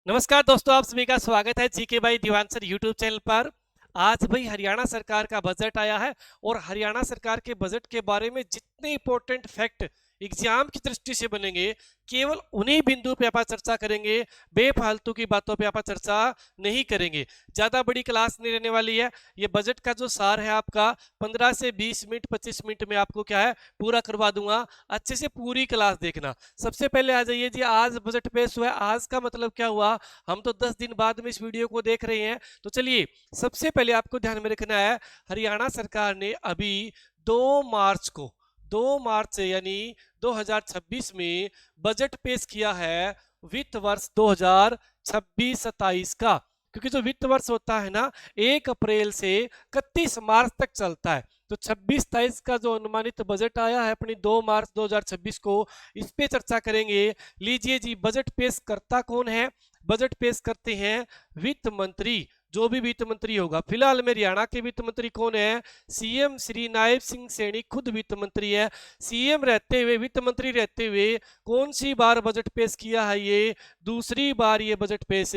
नमस्कार दोस्तों, आप सभी का स्वागत है जीके भाई दीवान सर यूट्यूब चैनल पर। आज भाई हरियाणा सरकार का बजट आया है और हरियाणा सरकार के बजट के बारे में जितने इंपॉर्टेंट फैक्ट एग्जाम की दृष्टि से बनेंगे, केवल उन्हीं बिंदु पे आप चर्चा करेंगे। बेफालतू की बातों पे आप चर्चा नहीं करेंगे। ज्यादा बड़ी क्लास नहीं रहने वाली है। ये बजट का जो सार है आपका 15 से 20 मिनट 25 मिनट में आपको क्या है पूरा करवा दूंगा। अच्छे से पूरी क्लास देखना। सबसे पहले आ जाइए जी, आज बजट पेश हुआ है। आज का मतलब क्या हुआ, हम तो 10 दिन बाद में इस वीडियो को देख रहे हैं। तो चलिए, सबसे पहले आपको ध्यान में रखना है, हरियाणा सरकार ने अभी 2 मार्च यानी 2026 में बजट पेश किया है वित्त वर्ष 2026-27 का। क्योंकि जो वित्त वर्ष होता है ना, 1 अप्रैल से 31 मार्च तक चलता है। तो 26-27 का जो अनुमानित बजट आया है अपनी 2 मार्च 2026 को, इस पे चर्चा करेंगे। लीजिए जी, बजट पेश करता कौन है? बजट पेश करते हैं वित्त मंत्री, जो भी वित्त मंत्री होगा। फिलहाल में हरियाणा के वित्त मंत्री कौन है? सीएम श्री नायब सिंह सैनी खुद वित्त मंत्री है। सीएम रहते हुए, वित्त मंत्री रहते हुए कौन सी बार बजट पेश किया है? ये दूसरी बार ये बजट पेश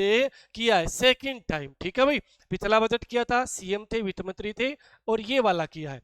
किया है, सेकंड टाइम। ठीक है भाई, पिछला बजट किया था, सीएम थे, वित्त मंत्री थे, और ये वाला किया है।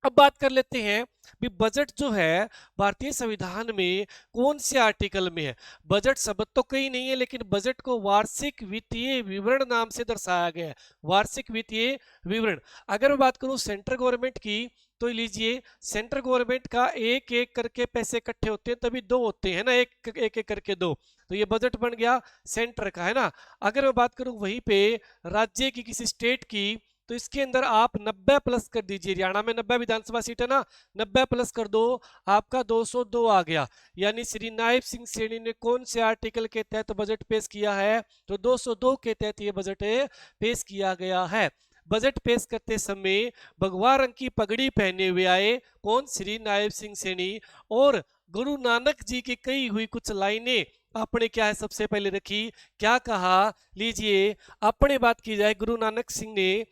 अब बात कर लेते हैं भी बजट जो है भारतीय संविधान में कौन से आर्टिकल में है। बजट शब्द तो कहीं नहीं है, लेकिन बजट को वार्षिक वित्तीय विवरण नाम से दर्शाया गया है। वार्षिक वित्तीय विवरण। अगर मैं बात करूं सेंट्रल गवर्नमेंट की, तो लीजिए, सेंट्रल गवर्नमेंट का एक एक करके पैसे इकट्ठे होते हैं, तभी दो होते हैं ना, एक एक करके दो। तो ये बजट बन गया सेंटर का, है ना। अगर मैं बात करूं वहीं पे राज्य की, किसी स्टेट की, तो इसके अंदर आप 90 प्लस कर दीजिए। हरियाणा में 90 विधानसभा सीट है ना, 90 प्लस कर दो, आपका 202 आ गया। यानी श्री नायब सिंह सैनी ने कौन से आर्टिकल के तहत बजट पेश किया है? तो 202 के तहत ये बजट पेश किया गया है। बजट पेश करते समय भगवा रंग की पगड़ी पहने हुए आए, कौन? श्री नायब सिंह सैनी। और गुरु नानक जी की कही हुई कुछ लाइनें आपने क्या है सबसे पहले रखी, क्या कहा? लीजिए, अपने बात की जाए, गुरु नानक सिंह ने,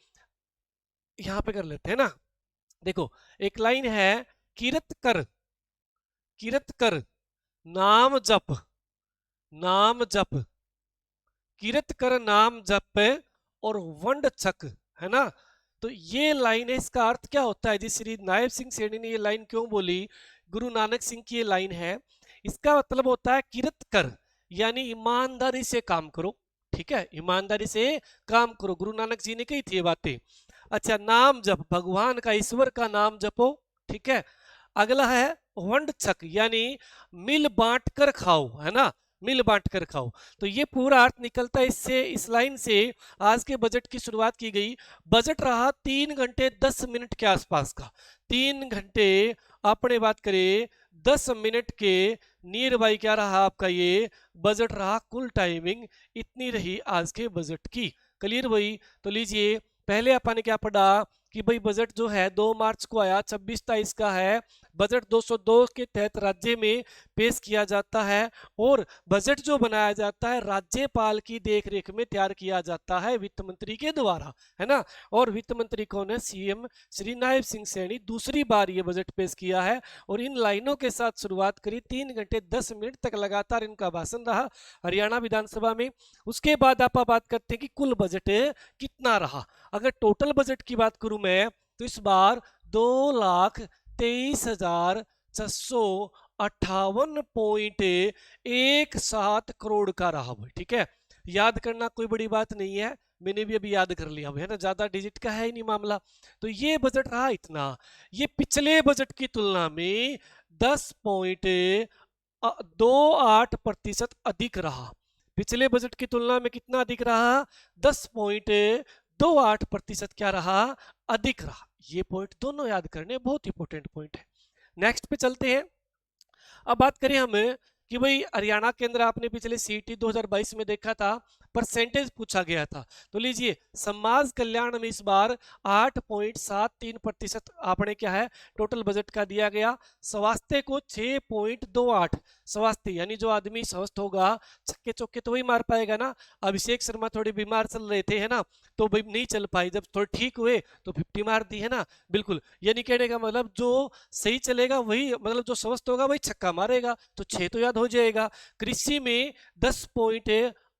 यहां पे कर लेते हैं ना, देखो, एक लाइन है, किरत कर, किरत कर, नाम जप, नाम जप, किरत कर नाम जप और वंड छक, है ना। तो ये लाइन है, इसका अर्थ क्या होता है जी? श्री नायब सिंह सैनी ने ये लाइन क्यों बोली? गुरु नानक सिंह की ये लाइन है, इसका मतलब होता है किरत कर, यानी ईमानदारी से काम करो। ठीक है, ईमानदारी से काम करो। गुरु नानक जी ने कही थी ये बातें। अच्छा, नाम जप, भगवान का, ईश्वर का नाम जपो। ठीक है। अगला है वंड छक, यानी मिल बांट कर खाओ, है ना, मिल बांट कर खाओ। तो ये पूरा अर्थ निकलता है इससे, इस लाइन से आज के बजट की शुरुआत की गई। बजट रहा 3 घंटे 10 मिनट के आसपास का। 3 घंटे अपने बात करें 10 मिनट के नियर बाई क्या रहा आपका ये बजट रहा। कुल टाइमिंग इतनी रही आज के बजट की। क्लियर भाई? तो लीजिए, पहले अपन ने क्या पढ़ा कि भाई बजट जो है 2 मार्च को आया, 26-23 का है। बजट 202 के तहत राज्य में पेश किया जाता है और बजट जो बनाया जाता है राज्यपाल की देखरेख में तैयार किया जाता है वित्त मंत्री के द्वारा, है ना। और वित्त मंत्री कौन है? सीएम श्री नायब सिंह सैनी। दूसरी बार ये बजट पेश किया है और इन लाइनों के साथ शुरुआत करी। 3 घंटे 10 मिनट तक लगातार इनका भाषण रहा हरियाणा विधानसभा में। उसके बाद आप बात करते हैं कि कुल बजट कितना रहा। अगर टोटल बजट की बात करूं मैं, तो इस बार 2,23,658.17 करोड़ का रहा भाई। ठीक है, याद करना कोई बड़ी बात नहीं है, मैंने भी अभी याद कर लिया, है ना, ज्यादा डिजिट का है ही नहीं मामला। तो ये बजट रहा इतना। ये पिछले बजट की तुलना में 10.28% अधिक रहा। पिछले बजट की तुलना में कितना अधिक रहा? 10.28% क्या रहा? अधिक रहा। ये पॉइंट दोनों याद करने बहुत इंपॉर्टेंट पॉइंट है। नेक्स्ट पे चलते हैं। अब बात करें हम कि भाई हरियाणा के अंदर आपने पिछले सीटी 2022 में देखा था, परसेंटेज पूछा गया था। तो लीजिए, समाज कल्याण में इस बार 8.73% आपने क्या है टोटल बजट का दिया गया। स्वास्थ्य को 6.28, स्वास्थ्य यानी जो आदमी स्वस्थ होगा, छक्के चौके तो वही मार पाएगा ना। अभिषेक शर्मा थोड़ी बीमार चल रहे थे, है ना, तो भाई नहीं चल पाए, जब थोड़े ठीक हुए तो 50 मार दी, है ना। बिल्कुल, यानी कहने का मतलब जो सही चलेगा वही, मतलब जो स्वस्थ होगा वही छक्का मारेगा, तो 6 तो याद हो जाएगा। कृषि में 10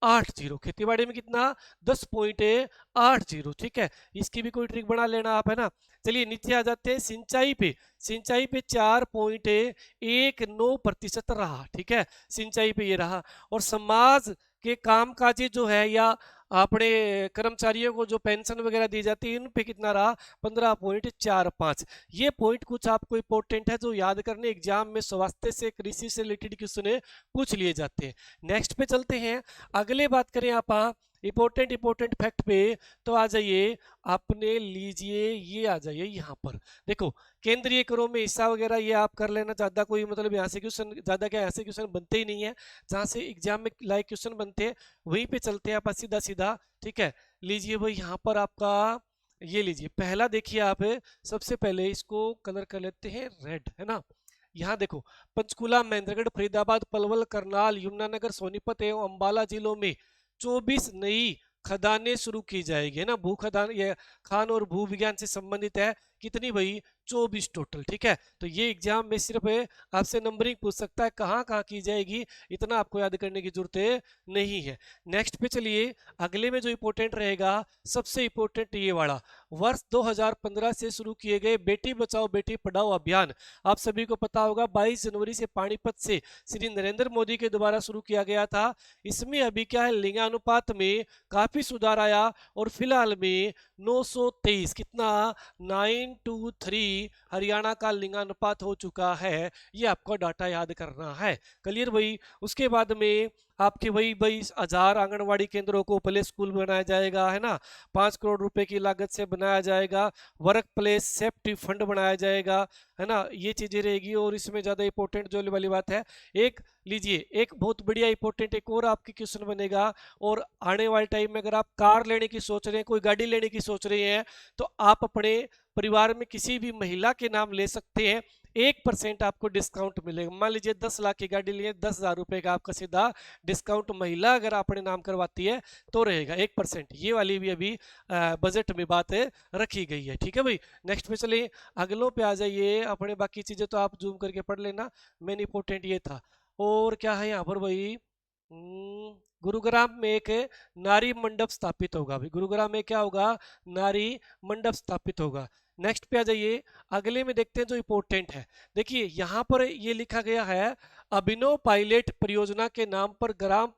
10.80। खेतीबाड़ी में कितना 10.80। ठीक है, इसकी भी कोई ट्रिक बना लेना आप, है ना। चलिए नीचे आ जाते हैं सिंचाई पे। सिंचाई पे 4.19% रहा। ठीक है, सिंचाई पे ये रहा। और समाज के कामकाजी जो है या अपने कर्मचारियों को जो पेंशन वगैरह दी जाती है, इन पे कितना रहा 15.45। ये पॉइंट कुछ आपको इंपॉर्टेंट है जो याद करने एग्जाम में स्वास्थ्य से कृषि से रिलेटेड क्वेश्चन पूछ लिए जाते हैं। नेक्स्ट पे चलते हैं, अगले बात करें आप इंपॉर्टेंट फैक्ट पे, तो आ जाइए अपने लीजिए, ये आ जाइए यहाँ पर देखो केंद्रीय करों में हिस्सा वगैरह ये आप कर लेना, ज्यादा कोई मतलब यहाँ से क्वेश्चन ज्यादा क्या ऐसे क्वेश्चन बनते ही नहीं है जहाँ से एग्जाम में लाइक क्वेश्चन बनते हैं वहीं पे चलते हैं आप सीधा सीधा। ठीक है, लीजिए भाई यहाँ पर आपका ये लीजिए पहला देखिए आप, सबसे पहले इसको कलर कर लेते हैं रेड, है ना। यहाँ देखो पंचकुला, महेंद्रगढ़, फरीदाबाद, पलवल, करनाल, यमुनानगर, सोनीपत एवं अंबाला जिलों में 24 नई खदानें शुरू की जाएगी, है ना। भू खदान ये खान और भू विज्ञान से संबंधित है, कितनी भाई 24 टोटल। ठीक है, तो ये एग्जाम में सिर्फ आपसे नंबरिंग पूछ सकता है, कहाँ कहाँ की जाएगी इतना आपको याद करने की जरूरत नहीं है। नेक्स्ट पे चलिए, अगले में जो इंपॉर्टेंट रहेगा सबसे इंपॉर्टेंट ये वाला, वर्ष 2015 से शुरू किए गए बेटी बचाओ बेटी पढ़ाओ अभियान। आप सभी को पता होगा 22 जनवरी से पानीपत से श्री नरेंद्र मोदी के द्वारा शुरू किया गया था। इसमें अभी क्या है, लिंगानुपात में काफी सुधार आया और फिलहाल में 923 कितना 923 हरियाणा का लिंगानुपात हो चुका है। ये आपको डाटा याद करना है, क्लियर भाई। उसके बाद में आपके वही 22,000 आंगनवाड़ी केंद्रों को प्ले स्कूल बनाया जाएगा, है ना। 5 करोड़ रुपए की लागत से बनाया जाएगा। वर्क प्लेस सेफ्टी फंड बनाया जाएगा, है ना। ये चीजें रहेगी। और इसमें ज्यादा इंपॉर्टेंट जो वाली बात है, एक लीजिए एक बहुत बढ़िया इंपॉर्टेंट एक और आपकी क्वेश्चन बनेगा। और आने वाले टाइम में अगर आप कार लेने की सोच रहे हैं, कोई गाड़ी लेने की सोच रहे हैं, तो आप अपने परिवार में किसी भी महिला के नाम ले सकते हैं, 1% आपको डिस्काउंट मिलेगा। मान लीजिए 10 लाख की गाड़ी लिए 10,000 रुपए का आपका सीधा डिस्काउंट महिला अगर अपने नाम करवाती है तो रहेगा 1%। ये वाली भी अभी बजट में बात रखी गई है। ठीक है भाई, नेक्स्ट पे चलिए, अगलों पे आ जाइए अपने। बाकी चीजें तो आप जूम करके पढ़ लेना, मेन इंपॉर्टेंट ये था। और क्या है यहाँ पर भाई, गुरुग्राम में एक नारी मंडप स्थापित होगा। भाई गुरुग्राम में क्या होगा, नारी मंडप स्थापित होगा। नेक्स्ट पे आ जाइए, अगले में देखते हैं जो इंपॉर्टेंट है। देखिए यहाँ पर ये लिखा गया है, अभिनव पायलट परियोजना के नाम पर ग्राम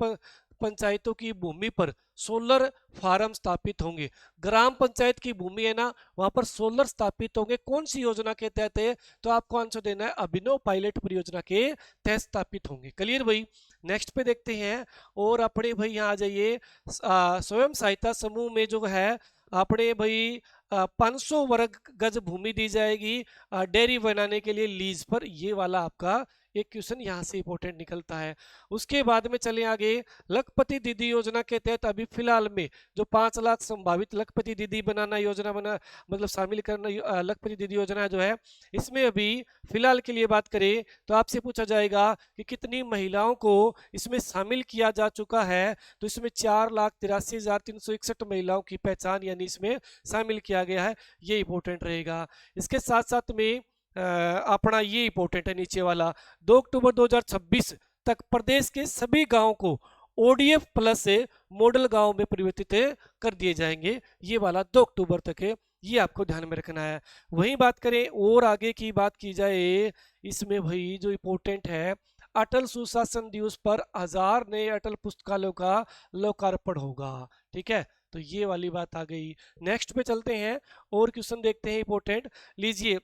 पंचायतों की भूमि पर सोलर फार्म स्थापित होंगे। ग्राम पंचायत की भूमि है ना, वहां पर सोलर स्थापित होंगे। कौन सी योजना के तहत है, तो आपको आंसर देना है अभिनव पायलट परियोजना के तहत स्थापित होंगे। क्लियर भाई, नेक्स्ट पे देखते हैं। और अपने भाई यहाँ आ जाइए, स्वयं सहायता समूह में जो है अपने भाई 500 वर्ग गज भूमि दी जाएगी डेयरी बनाने के लिए लीज पर। ये वाला आपका एक क्वेश्चन यहाँ से इंपॉर्टेंट निकलता है। उसके बाद में चले आगे, लखपति दीदी योजना के तहत अभी फिलहाल में जो 5 लाख संभावित लखपति दीदी बनाना योजना बना मतलब शामिल करना लखपति दीदी योजना जो है, इसमें अभी फिलहाल के लिए बात करें तो आपसे पूछा जाएगा कि कितनी महिलाओं को इसमें शामिल किया जा चुका है। तो इसमें 4,83,361 महिलाओं की पहचान यानी इसमें शामिल किया गया है। ये इंपॉर्टेंट रहेगा। इसके साथ साथ में अपना ये इंपॉर्टेंट है नीचे वाला, 2 अक्टूबर 2026 तक प्रदेश के सभी गांवों को ODF प्लस से मॉडल गांव में परिवर्तित कर दिए जाएंगे। ये वाला 2 अक्टूबर तक है, ये आपको ध्यान में रखना है। वहीं बात करें और आगे की बात की जाए, इसमें भाई जो इंपॉर्टेंट है, अटल सुशासन दिवस पर 1000 नए अटल पुस्तकालयों का लोकार्पण होगा। ठीक है, तो ये वाली बात आ गई। नेक्स्ट पे चलते हैं और क्वेश्चन देखते हैं इंपॉर्टेंट। लीजिए,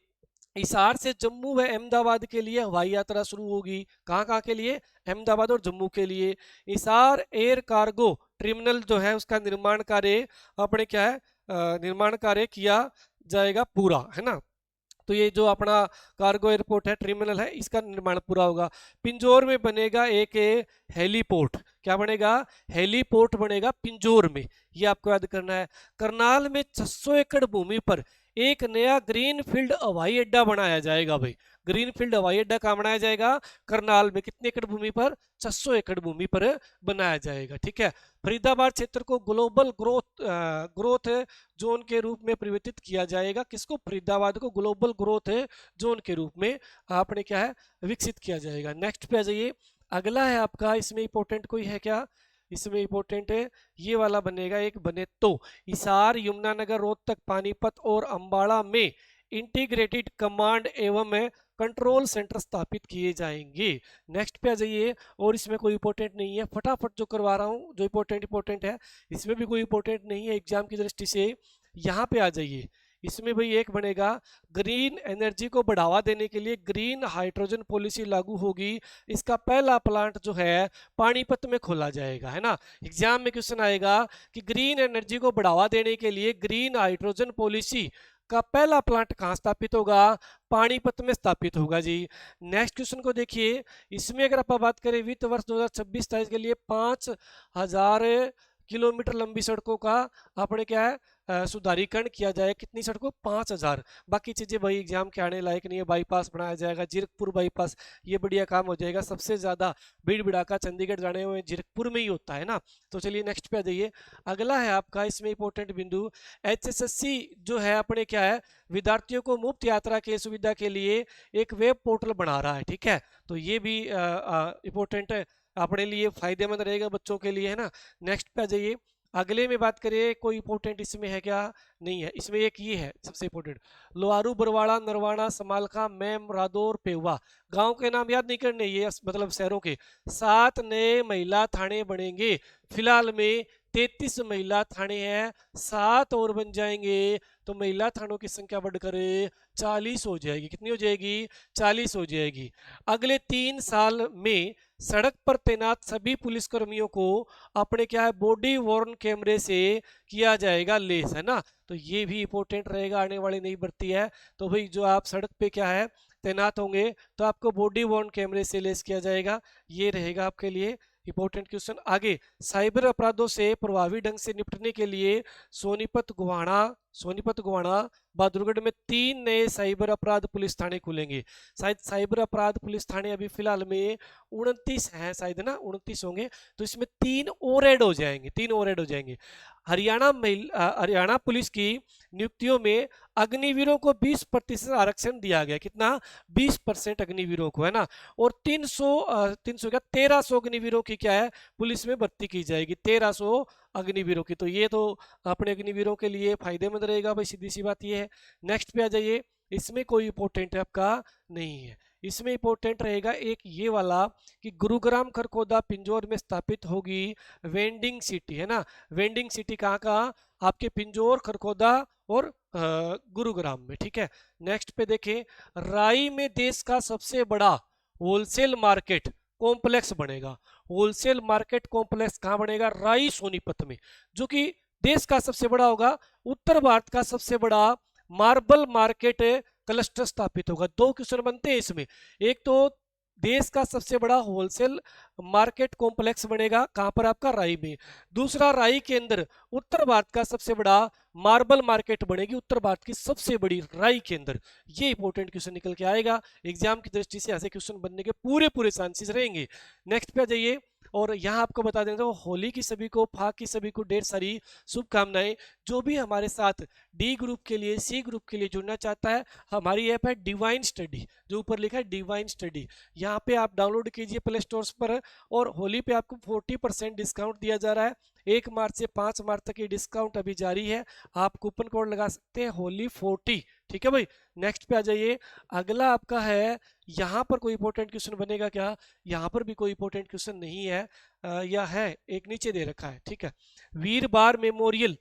हिसार से जम्मू व अहमदाबाद के लिए हवाई यात्रा शुरू होगी। कहाँ कहाँ के लिए, अहमदाबाद और जम्मू के लिए। हिसार एयर कार्गो टर्मिनल जो है उसका निर्माण कार्य अपने क्या है निर्माण कार्य किया जाएगा पूरा, है ना। तो ये जो अपना कार्गो एयरपोर्ट है टर्मिनल है, इसका निर्माण पूरा होगा। पिंजौर में बनेगा एक हेलीपोर्ट। क्या बनेगा, हेलीपोर्ट बनेगा पिंजौर में, ये आपको याद करना है। करनाल में 600 एकड़ भूमि पर एक नया ग्रीन फील्ड हवाई अड्डा बनाया जाएगा। भाई ग्रीन फील्ड हवाई अड्डा कहाँ बनाया जाएगा, करनाल में। कितने एकड़ भूमि पर, 600 एकड़ भूमि पर बनाया जाएगा। ठीक है, फरीदाबाद क्षेत्र को ग्लोबल ग्रोथ जोन के रूप में परिवर्तित किया जाएगा। किसको, फरीदाबाद को ग्लोबल ग्रोथ जोन के रूप में आपने क्या है विकसित किया जाएगा। नेक्स्ट पे आ जाइए, अगला है आपका, इसमें इंपॉर्टेंट कोई है क्या, इसमें इंपॉर्टेंट है ये वाला बनेगा, एक बने तो हिसार, यमुनानगर, रोहतक, पानीपत और अंबाला में इंटीग्रेटेड कमांड एवं कंट्रोल सेंटर स्थापित किए जाएंगे। नेक्स्ट पे आ जाइए, और इसमें कोई इंपॉर्टेंट नहीं है, फटाफट जो करवा रहा हूँ, जो इंपॉर्टेंट है इसमें भी कोई इंपॉर्टेंट नहीं है एग्जाम की दृष्टि से। यहाँ पे आ जाइए, इसमें भाई एक बनेगा ग्रीन एनर्जी को बढ़ावा देने के लिए ग्रीन हाइड्रोजन पॉलिसी लागू होगी। इसका पहला प्लांट जो है पानीपत में खोला जाएगा, है ना। एग्जाम में क्वेश्चन आएगा कि ग्रीन एनर्जी को बढ़ावा देने के लिए ग्रीन हाइड्रोजन पॉलिसी का पहला प्लांट कहाँ स्थापित होगा, पानीपत में स्थापित होगा जी। नेक्स्ट क्वेश्चन को देखिए, इसमें अगर आप बात करें वित्त वर्ष 2026-27 के लिए 5000 किलोमीटर लंबी सड़कों का आपने क्या है सुधारीकरण किया जाए। कितनी सड़कों, 5000। बाकी चीजें भाई एग्जाम के आने लायक नहीं है। बाईपास बनाया जाएगा, जीरकपुर बाईपास, ये बढ़िया काम हो जाएगा। सबसे ज्यादा भीड़ भड़ाका चंडीगढ़ जाने में जीरकपुर में ही होता है ना। तो चलिए नेक्स्ट पे आ जाइए, अगला है आपका इसमें इंपॉर्टेंट बिंदु, HSSC जो है अपने क्या है विद्यार्थियों को मुफ्त यात्रा के सुविधा के लिए एक वेब पोर्टल बना रहा है, ठीक है। तो ये भी इंपॉर्टेंट है अपने लिए, फायदेमंद रहेगा बच्चों के लिए, है ना। नेक्स्ट पे आ जाइए, अगले में बात करें कोई इंपॉर्टेंट इसमें है क्या, नहीं है। इसमें एक ये है सबसे इंपॉर्टेंट, लोहारू, बरवाड़ा, नरवाना, समालखा, मैम, रादौर, पेवा, गांव के नाम याद नहीं करने, ये मतलब शहरों के। 7 नए महिला थाने बनेंगे। फिलहाल में 33 महिला थाने हैं, 7 और बन जाएंगे तो महिला थानों की संख्या बढ़कर 40 हो जाएगी। कितनी हो जाएगी, 40 हो जाएगी। अगले 3 साल में सड़क पर तैनात सभी पुलिसकर्मियों को अपने क्या है बॉडी वॉर्न कैमरे से किया जाएगा लेस, है ना। तो ये भी इंपॉर्टेंट रहेगा, आने वाली नई भर्ती है। तो भाई जो आप सड़क पे क्या है तैनात होंगे तो आपको बॉडी वॉर्न कैमरे से लेस किया जाएगा, ये रहेगा आपके लिए इंपॉर्टेंट क्वेश्चन। आगे, साइबर अपराधों से प्रभावी ढंग से निपटने के लिए सोनीपत, गोहाना, बहादुरगढ़ में 3 नए साइबर अपराध पुलिस थाने खुलेंगे। शायद साइबर अपराध पुलिस थाने अभी फिलहाल में 29 हैं शायद ना, 29 होंगे। तो इसमें 3 और ऐड हो जाएंगे। हरियाणा पुलिस की नियुक्तियों में अग्निवीरों को 20% आरक्षण दिया गया। कितना, 20% अग्निवीरों को, है ना। और 1300 अग्निवीरों की क्या है पुलिस में भर्ती की जाएगी, 1300 अग्निवीरों की। तो ये तो अपने अग्निवीरों के लिए फायदेमंद रहेगा भाई, सीधी सी बात ये है। नेक्स्ट पे आ जाइए, इसमें कोई इंपॉर्टेंट आपका नहीं है। इसमें इंपॉर्टेंट रहेगा एक ये वाला कि गुरुग्राम, खरखोदा, पिंजौर में स्थापित होगी वेंडिंग सिटी, है ना। वेंडिंग सिटी कहाँ, आपके पिंजौर, खरखोदा और गुरुग्राम में, ठीक है। नेक्स्ट पे देखें, राई में देश का सबसे बड़ा होलसेल मार्केट कॉम्प्लेक्स बनेगा। होलसेल मार्केट कॉम्प्लेक्स कहाँ बनेगा, राई सोनीपत में, जो कि देश का सबसे बड़ा होगा। उत्तर भारत का सबसे बड़ा मार्बल मार्केट क्लस्टर स्थापित होगा। 2 क्वेश्चन बनते हैं इसमें, एक तो देश का सबसे बड़ा होलसेल मार्केट कॉम्प्लेक्स बनेगा कहां पर, आपका राई में। दूसरा, राई के अंदर उत्तर भारत का सबसे बड़ा मार्बल मार्केट बनेगी, उत्तर भारत की सबसे बड़ी राई के अंदर। ये इंपॉर्टेंट क्वेश्चन निकल के आएगा एग्जाम की दृष्टि से, ऐसे क्वेश्चन बनने के पूरे चांसेस रहेंगे। नेक्स्ट पे आ जाइए, और यहाँ आपको बता दें तो होली की सभी को, फाग की सभी को ढेर सारी शुभकामनाएं। जो भी हमारे साथ डी ग्रुप के लिए, सी ग्रुप के लिए जुड़ना चाहता है, हमारी ऐप है डिवाइन स्टडी, जो ऊपर लिखा है डिवाइन स्टडी, यहाँ पे आप डाउनलोड कीजिए प्ले स्टोर पर। और होली पे आपको 40% डिस्काउंट दिया जा रहा है। 1 मार्च से 5 मार्च तक ये डिस्काउंट अभी जारी है, आप कूपन कोड लगा सकते हैं होली 40, ठीक है भाई। नेक्स्ट पे आ जाइए, अगला आपका है, यहाँ पर कोई इंपॉर्टेंट क्वेश्चन बनेगा क्या, यहाँ पर भी कोई इंपॉर्टेंट क्वेश्चन नहीं है, या है एक नीचे दे रखा है, ठीक है। वीर बार मेमोरियल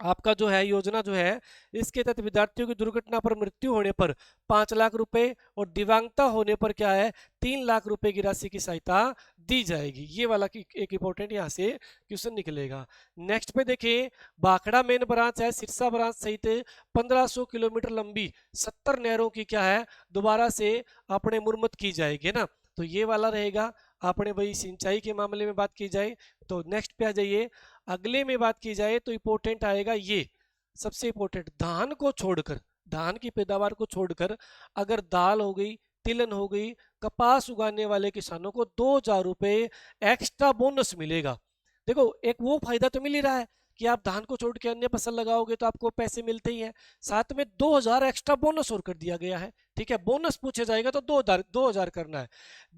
आपका जो है योजना जो है, इसके तहत विद्यार्थियों की दुर्घटना पर मृत्यु होने पर 5 लाख रुपए और दिव्यांगता होने पर क्या है 3 लाख रुपए की राशि की सहायता दी जाएगी। ये वाला की एक इंपॉर्टेंट यहाँ से क्वेश्चन निकलेगा। नेक्स्ट पे देखें, भाखड़ा मेन ब्रांच है, सिरसा ब्रांच सहित 1500 किलोमीटर लंबी 70 नहरों की क्या है दोबारा से अपने मुरम्मत की जाएगी ना। तो ये वाला रहेगा अपने भाई सिंचाई के मामले में बात की जाए तो। नेक्स्ट पे आ जाइए, अगले में बात की जाए तो इंपॉर्टेंट आएगा ये सबसे इंपॉर्टेंट, धान को छोड़कर, धान की पैदावार को छोड़कर अगर दाल हो गई, तिलहन हो गई, कपास उगाने वाले किसानों को 2000 रुपए एक्स्ट्रा बोनस मिलेगा। देखो एक वो फायदा तो मिल ही रहा है कि आप धान को छोड़ के अन्य फसल लगाओगे तो आपको पैसे मिलते ही हैं। साथ में 2000 एक्स्ट्रा बोनस और कर दिया गया है, ठीक है। बोनस पूछा जाएगा तो 2000 करना है।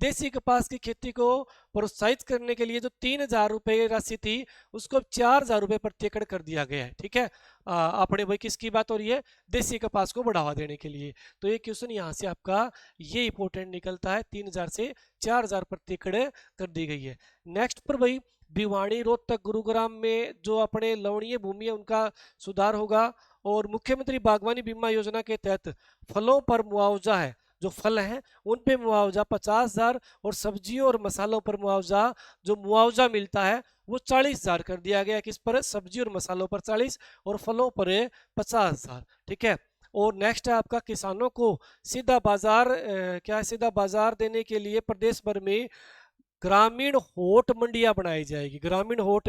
देसी कपास की खेती को प्रोत्साहित करने के लिए जो 3000 रुपये राशि थी उसको 4000 रुपये प्रति एकड़ कर दिया गया है, ठीक है। अपने भाई किसकी बात हो रही है, देसी कपास को बढ़ावा देने के लिए। तो ये क्वेश्चन यहाँ से आपका ये इंपॉर्टेंट निकलता है, 3000 से 4000 प्रति एकड़ कर दी गई है। नेक्स्ट पर भाई भिवाड़ी, रोहतक, गुरुग्राम में जो अपने लवणीय भूमि है उनका सुधार होगा। और मुख्यमंत्री बागवानी बीमा योजना के तहत फलों पर मुआवजा है, जो फल हैं उन पे मुआवजा 50,000 और सब्जियों और मसालों पर मुआवजा जो मुआवजा मिलता है वो 40,000 कर दिया गया। किस पर, सब्जी और मसालों पर 40 और फलों पर 50,000, ठीक है। और नेक्स्ट है आपका किसानों को सीधा बाजार क्या है, सीधा बाजार देने के लिए प्रदेश भर में ग्रामीण होट मंडियां बनाई जाएगी। ग्रामीण होट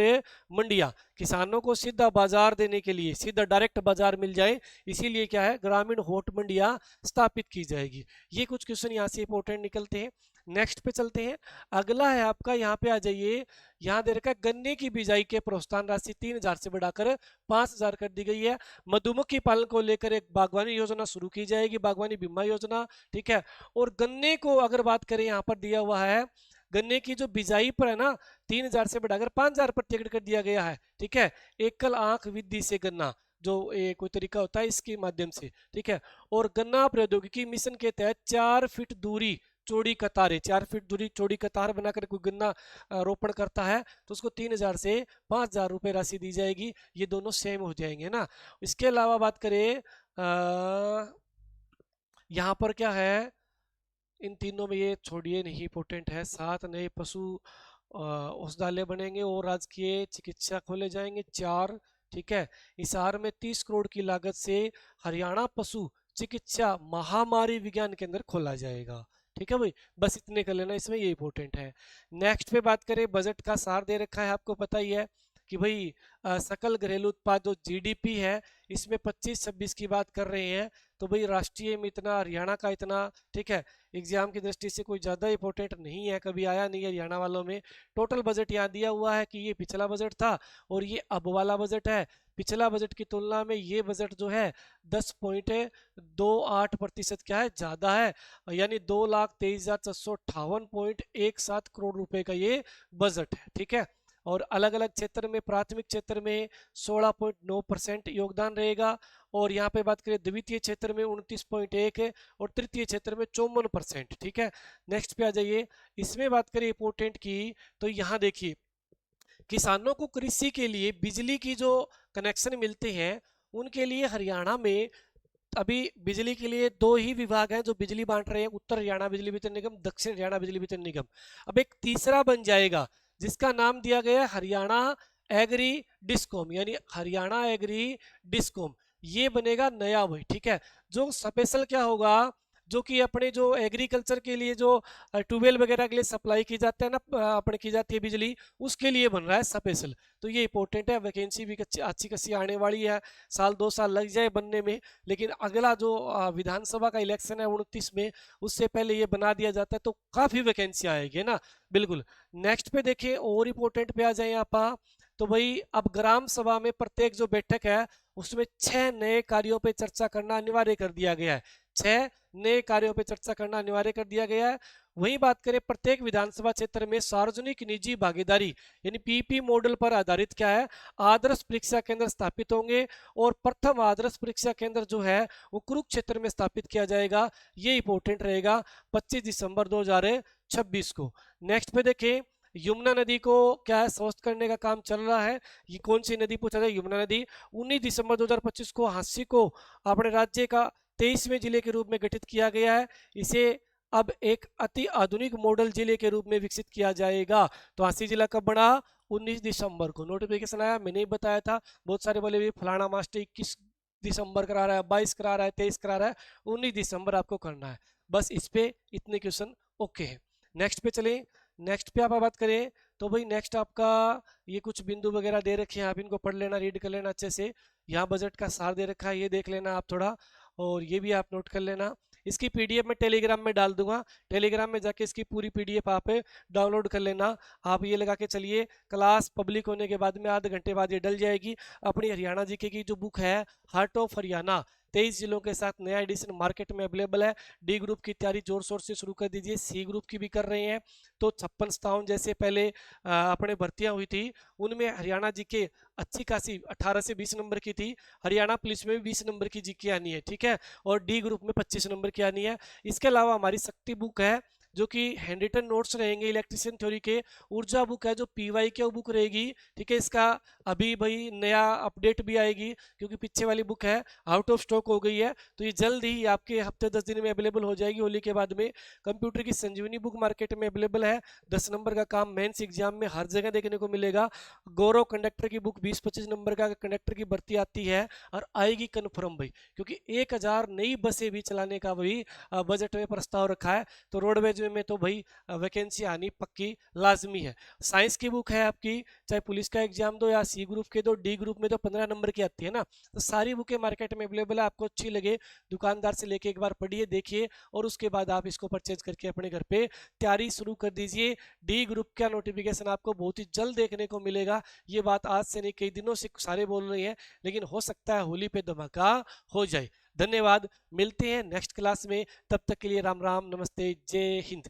मंडियां किसानों को सीधा बाजार देने के लिए, सीधा डायरेक्ट बाजार मिल जाए इसीलिए क्या है, ग्रामीण होट मंडियां स्थापित की जाएगी। ये कुछ क्वेश्चन यहाँ से इंपॉर्टेंट निकलते हैं। नेक्स्ट पे चलते हैं। अगला है आपका, यहाँ पे आ जाइए, यहाँ दे रखा है गन्ने की बिजाई के प्रोत्साहन राशि 3000 से बढ़ाकर 5000 कर दी गई है। मधुमक्खी पालन को लेकर एक बागवानी योजना शुरू की जाएगी, बागवानी बीमा योजना, ठीक है। और गन्ने को अगर बात करें, यहाँ पर दिया हुआ है गन्ने की जो बिजाई पर है ना 3000 से बढ़ाकर 5000 प्रति एकड़ कर दिया गया है, ठीक है। एकल आंख विधि से गन्ना जो कोई तरीका होता है इसके माध्यम से, ठीक है। और गन्ना प्रौद्योगिकी मिशन के तहत 4 फीट दूरी चौड़ी कतारें, 4 फीट दूरी चौड़ी कतार बनाकर कोई गन्ना रोपण करता है तो उसको 3000 से 5000 रुपये राशि दी जाएगी। ये दोनों सेम हो जाएंगे ना। इसके अलावा बात करें यहाँ पर क्या है, इन तीनों में ये छोड़िए नहीं, इंपॉर्टेंट है। 7 नए पशु औषधालय बनेंगे और राजकीय चिकित्सा खोले जाएंगे 4, ठीक है। हिसार में 30 करोड़ की लागत से हरियाणा पशु चिकित्सा महामारी विज्ञान केंद्र खोला जाएगा, ठीक है भाई। बस इतने कर लेना, इसमें ये इंपॉर्टेंट है। नेक्स्ट पे बात करें, बजट का सार दे रखा है, आपको पता ही है कि भाई सकल घरेलू उत्पाद जो जीडीपी है इसमें 25-26 की बात कर रहे हैं। तो भाई राष्ट्रीय में इतना, हरियाणा का इतना, ठीक है। एग्जाम की दृष्टि से कोई ज़्यादा इंपॉर्टेंट नहीं है, कभी आया नहीं है हरियाणा वालों में। टोटल बजट यहाँ दिया हुआ है कि ये पिछला बजट था और ये अब वाला बजट है। पिछला बजट की तुलना में ये बजट जो है 10.28% क्या है, ज़्यादा है, यानी 2,23,458.17 करोड़ रुपए का ये बजट है, ठीक है। और अलग अलग क्षेत्र में, प्राथमिक क्षेत्र में 16.9% योगदान रहेगा। और यहाँ पे बात करें द्वितीय क्षेत्र में 29.1 है और तृतीय क्षेत्र में 54%, ठीक है। नेक्स्ट पे आ जाइए, इसमें बात करें इंपोर्टेंट की, तो यहाँ देखिए किसानों को कृषि के लिए बिजली की जो कनेक्शन मिलते हैं उनके लिए हरियाणा में अभी बिजली के लिए 2 ही विभाग हैं जो बिजली बांट रहे हैं, उत्तर हरियाणा बिजली वितरण निगम, दक्षिण हरियाणा बिजली वितरण निगम। अब एक तीसरा बन जाएगा जिसका नाम दिया गया हरियाणा एग्री डिस्कॉम, यानी हरियाणा एग्री डिस्कॉम, ये बनेगा नया वही, ठीक है। जो स्पेशल क्या होगा, जो कि अपने जो एग्रीकल्चर के लिए जो ट्यूबवेल वगैरह के लिए सप्लाई की जाता है ना, अपने की जाती है बिजली, उसके लिए बन रहा है स्पेशल। तो ये इंपॉर्टेंट है, वैकेंसी भी अच्छी खासी आने वाली है, 1-2 साल लग जाए बनने में, लेकिन अगला जो विधानसभा का इलेक्शन है 29 में, उससे पहले ये बना दिया जाता है तो काफ़ी वैकेंसी आएगी ना, बिल्कुल। नेक्स्ट पे देखें और इंपॉर्टेंट पे आ जाए आप, तो भाई अब ग्राम सभा में प्रत्येक जो बैठक है उसमें 6 नए कार्यों पे चर्चा करना अनिवार्य कर दिया गया है। 6 नए कार्यों पे चर्चा करना अनिवार्य कर दिया गया है। वहीं बात करें प्रत्येक विधानसभा क्षेत्र में सार्वजनिक निजी भागीदारी यानी पीपी मॉडल पर आधारित क्या है, आदर्श परीक्षा केंद्र स्थापित होंगे। और प्रथम आदर्श परीक्षा केंद्र जो है वो कुरुक्षेत्र में स्थापित किया जाएगा। ये इंपॉर्टेंट रहेगा 25 दिसंबर 2026 को। नेक्स्ट पे देखें, यमुना नदी को क्या है, स्वस्थ करने का काम चल रहा है। ये कौन सी नदी पूछा जाए, यमुना नदी। 19 दिसंबर 2025 को हांसी को अपने राज्य का 23वें जिले के रूप में गठित किया गया है। इसे अब एक अति आधुनिक मॉडल जिले के रूप में विकसित किया जाएगा। तो हांसी जिला कब बना, 19 दिसंबर को। नोटिफिकेशन आया, मैंने ही बताया था। बहुत सारे बोले फलाना मास्टर 21 दिसंबर करा रहा है, 22 करा रहा है, 23 करा रहा है, 19 दिसंबर आपको करना है। बस इस पे इतने क्वेश्चन ओके है। नेक्स्ट पे चलें। नेक्स्ट पे आप बात करें तो भाई नेक्स्ट आपका ये कुछ बिंदु वगैरह दे रखे हैं, आप इनको पढ़ लेना, रीड कर लेना अच्छे से। यहाँ बजट का सार दे रखा है, ये देख लेना आप थोड़ा, और ये भी आप नोट कर लेना। इसकी पीडीएफ मैं टेलीग्राम में डाल दूंगा, टेलीग्राम में जाके इसकी पूरी पीडीएफ आप डाउनलोड कर लेना। आप ये लगा के चलिए, क्लास पब्लिक होने के बाद में आधे घंटे बाद ये डल जाएगी। अपनी हरियाणा जीके की जो बुक है हार्ट ऑफ हरियाणा 23 जिलों के साथ नया एडिशन मार्केट में अवेलेबल है। डी ग्रुप की तैयारी जोर शोर से शुरू कर दीजिए, सी ग्रुप की भी कर रहे हैं तो 56-57 जैसे पहले अपने भर्तियां हुई थी उनमें हरियाणा जीके अच्छी खासी 18 से 20 नंबर की थी। हरियाणा पुलिस में भी 20 नंबर की जीके आनी है, ठीक है, और डी ग्रुप में 25 नंबर की आनी है। इसके अलावा हमारी शक्ति बुक है जो कि हैंड रिटन नोट्स रहेंगे इलेक्ट्रिशियन थ्योरी के। ऊर्जा बुक है जो पीवाई के बुक रहेगी, ठीक है, इसका अभी भाई नया अपडेट भी आएगी क्योंकि पीछे वाली बुक है आउट ऑफ स्टॉक हो गई है, तो ये जल्द ही आपके हफ्ते 10 दिन में अवेलेबल हो जाएगी होली के बाद में। कंप्यूटर की संजीवनी बुक मार्केट में अवेलेबल है, 10 नंबर का काम मेंस एग्जाम में हर जगह देखने को मिलेगा। गौरव कंडक्टर की बुक 20-25 नंबर का कंडक्टर की भर्ती आती है और आएगी कन्फर्म भाई, क्योंकि 1000 नई बसें भी चलाने का भाई बजट में प्रस्ताव रखा है, तो रोडवेज में तो भाई वैकेंसी आनी पक्की लाजमी है। साइंस की बुक है आपकी, चाहे पुलिस का एग्जाम दो या सी ग्रुप के दो, डी ग्रुप में तो 15 नंबर की आती है ना, तो सारी बुकें मार्केट में अवेलेबल है। आपको अच्छी लगे दुकानदार से लेके एक बार पढ़िए देखिए और उसके बाद आप इसको परचेज करके अपने घर पे तैयारी शुरू कर दीजिए। डी ग्रुप का नोटिफिकेशन आपको बहुत ही जल्द देखने को मिलेगा। ये बात आज से नहीं कई दिनों से सारे बोल रहे हैं, लेकिन हो सकता है होली पे धमाका हो जाए। धन्यवाद, मिलते हैं नेक्स्ट क्लास में, तब तक के लिए राम राम, नमस्ते, जय हिंद।